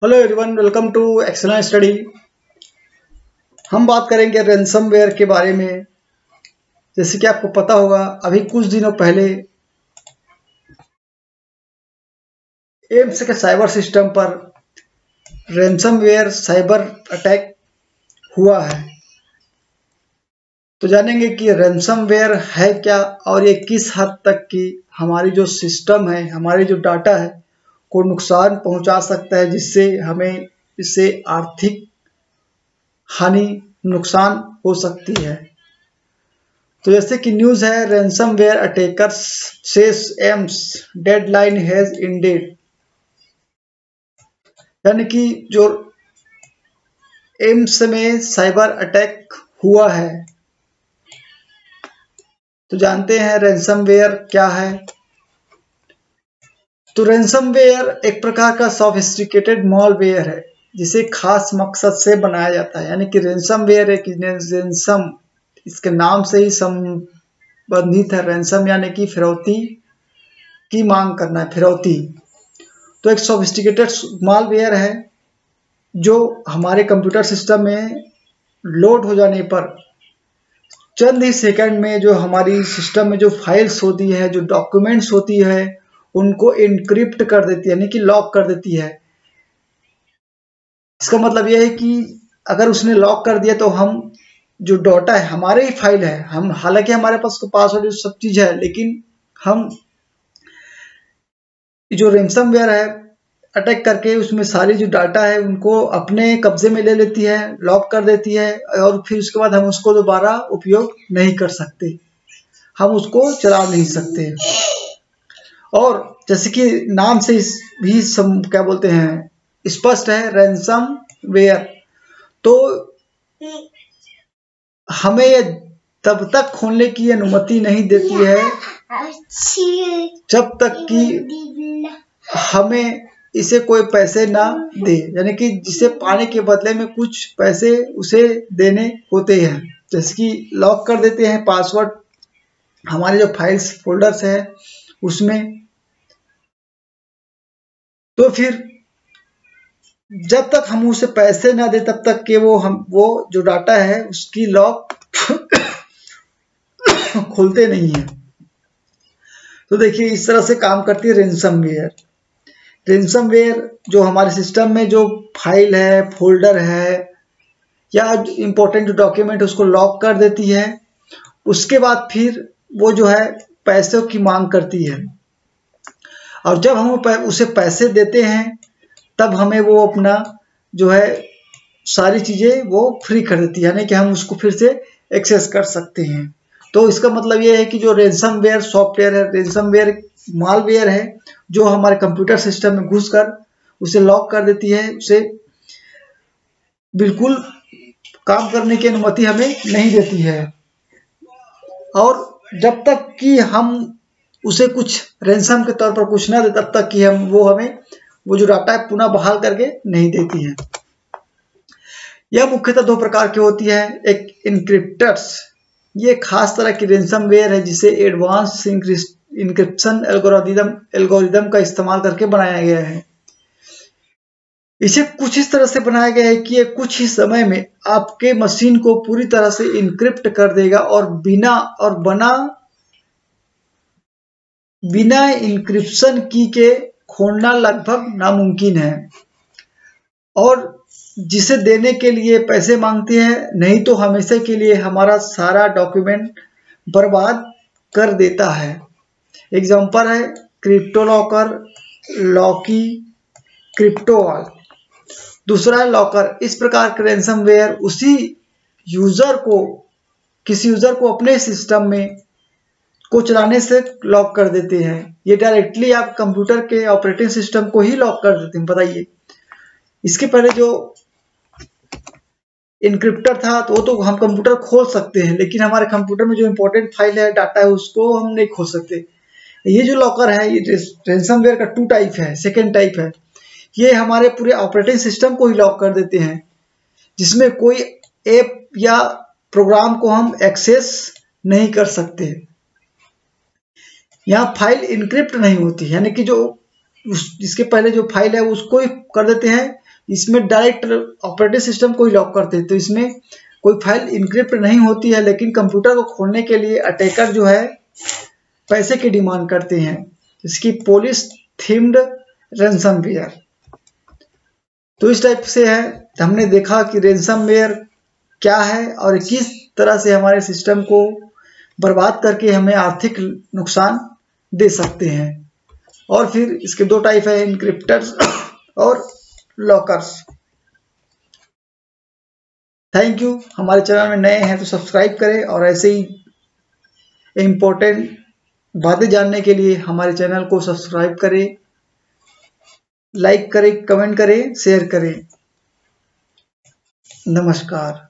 Hello everyone, welcome to excellent study. हम बात करेंगे रैंसमवेयर के बारे में। जैसे कि आपको पता होगा, अभी कुछ दिनों पहले एम्स के साइबर सिस्टम पर रैंसमवेयर साइबर अटैक हुआ है। तो जानेंगे कि रैंसमवेयर है क्या और ये किस हद तक की हमारी जो सिस्टम है, हमारी जो डाटा है को नुकसान पहुंचा सकता है, जिससे हमें इससे आर्थिक हानि नुकसान हो सकती है। तो जैसे कि न्यूज है, ransomware attackers says AIIMS deadline has ended, यानी कि जो एम्स में साइबर अटैक हुआ है। तो जानते हैं रैंसमवेयर क्या है। तो रैंसमवेयर एक प्रकार का सोफिस्टिकेटेड मॉलवेयर है जिसे खास मकसद से बनाया जाता है। यानी कि रैंसमवेयर एक रैंसम, इसके नाम से ही संबंधित है। रैंसम यानी कि फिरौती की मांग करना है, फिरौती। तो एक सोफिस्टिकेटेड मॉलवेयर है जो हमारे कंप्यूटर सिस्टम में लोड हो जाने पर चंद ही सेकंड में जो हमारी सिस्टम में जो फाइल्स होती है, जो डॉक्यूमेंट्स होती है, उनको इनक्रिप्ट कर देती है, यानी कि लॉक कर देती है। इसका मतलब यह है कि अगर उसने लॉक कर दिया तो हम जो डाटा है, हमारे ही फाइल है, हम हालांकि हमारे पास पासवर्ड सब चीज है, लेकिन हम जो रैंसमवेयर है अटैक करके उसमें सारी जो डाटा है उनको अपने कब्जे में ले लेती है, लॉक कर देती है, और फिर उसके बाद हम उसको दोबारा उपयोग नहीं कर सकते, हम उसको चला नहीं सकते। और जैसे कि नाम से भी क्या बोलते हैं, स्पष्ट है रैंसमवेयर। तो हमें ये तब तक खोलने की अनुमति नहीं देती है जब तक कि हमें इसे कोई पैसे ना दे, यानी कि जिसे पाने के बदले में कुछ पैसे उसे देने होते हैं। जैसे कि लॉक कर देते हैं पासवर्ड हमारे जो फाइल्स फोल्डर्स है उसमें। तो फिर जब तक हम उसे पैसे ना दे तब तक के वो जो डाटा है उसकी लॉक खोलते नहीं है। तो देखिए इस तरह से काम करती है रैंसमवेयर। रैंसमवेयर जो हमारे सिस्टम में जो फाइल है, फोल्डर है या इंपॉर्टेंट जो डॉक्यूमेंट उसको लॉक कर देती है। उसके बाद फिर वो जो है पैसों की मांग करती है, और जब हम उसे पैसे देते हैं तब हमें वो अपना जो है सारी चीजें वो फ्री कर देती है, यानी कि हम उसको फिर से एक्सेस कर सकते हैं। तो इसका मतलब ये है कि जो रैंसमवेयर सॉफ्टवेयर है, रैंसमवेयर मालवेयर है जो हमारे कंप्यूटर सिस्टम में घुसकर उसे लॉक कर देती है, उसे बिल्कुल काम करने की अनुमति हमें नहीं देती है। और जब तक कि हम उसे कुछ रैंसम के तौर पर कुछ ना दे तब तक कि हमें वो जो डाटा है पुनः बहाल करके नहीं देती है। यह मुख्यतः दो प्रकार की होती है। एक इनक्रिप्टर्स, ये खास तरह की रैंसमवेयर है जिसे एडवांस इनक्रिप्शन एल्गोरिदम का इस्तेमाल करके बनाया गया है। इसे कुछ इस तरह से बनाया गया है कि ये कुछ ही समय में आपके मशीन को पूरी तरह से इनक्रिप्ट कर देगा और बिना इंक्रिप्शन की के खोलना लगभग नामुमकिन है, और जिसे देने के लिए पैसे मांगती है, नहीं तो हमेशा के लिए हमारा सारा डॉक्यूमेंट बर्बाद कर देता है। एग्जांपल है क्रिप्टोलॉकर, लॉकी, क्रिप्टोवॉल। दूसरा है लॉकर। इस प्रकार के रैंसमवेयर किसी यूजर को अपने सिस्टम में को चलाने से लॉक कर देते हैं। ये डायरेक्टली आप कंप्यूटर के ऑपरेटिंग सिस्टम को ही लॉक कर देते हैं। बताइए, इसके पहले जो इनक्रिप्टर था तो वो तो हम कंप्यूटर खोल सकते हैं, लेकिन हमारे कंप्यूटर में जो इंपॉर्टेंट फाइल है, डाटा है, उसको हम नहीं खोल सकते। ये जो लॉकर है, ये रैंसमवेयर का 2 टाइप है। सेकेंड टाइप है, ये हमारे पूरे ऑपरेटिंग सिस्टम को ही लॉक कर देते हैं, जिसमें कोई ऐप या प्रोग्राम को हम एक्सेस नहीं कर सकते। यहाँ फाइल इनक्रिप्ट नहीं होती, यानी कि जो जिसके पहले जो फाइल है उसको ही कर देते हैं, इसमें डायरेक्ट ऑपरेटिंग सिस्टम को ही लॉक करते हैं। तो इसमें कोई फाइल इनक्रिप्ट नहीं होती है, लेकिन कंप्यूटर को खोलने के लिए अटैकर जो है पैसे की डिमांड करते हैं। इसकी पुलिस थीम्ड रैंसमवेयर। तो इस टाइप से है। तो हमने देखा कि रैंसमवेयर क्या है और किस तरह से हमारे सिस्टम को बर्बाद करके हमें आर्थिक नुकसान दे सकते हैं। और फिर इसके दो टाइप है, इनक्रिप्टर्स और लॉकर्स। Thank you. हमारे चैनल में नए हैं तो सब्सक्राइब करें और ऐसे ही इम्पोर्टेंट बातें जानने के लिए हमारे चैनल को सब्सक्राइब करें, लाइक करें, कमेंट करें, शेयर करें। नमस्कार।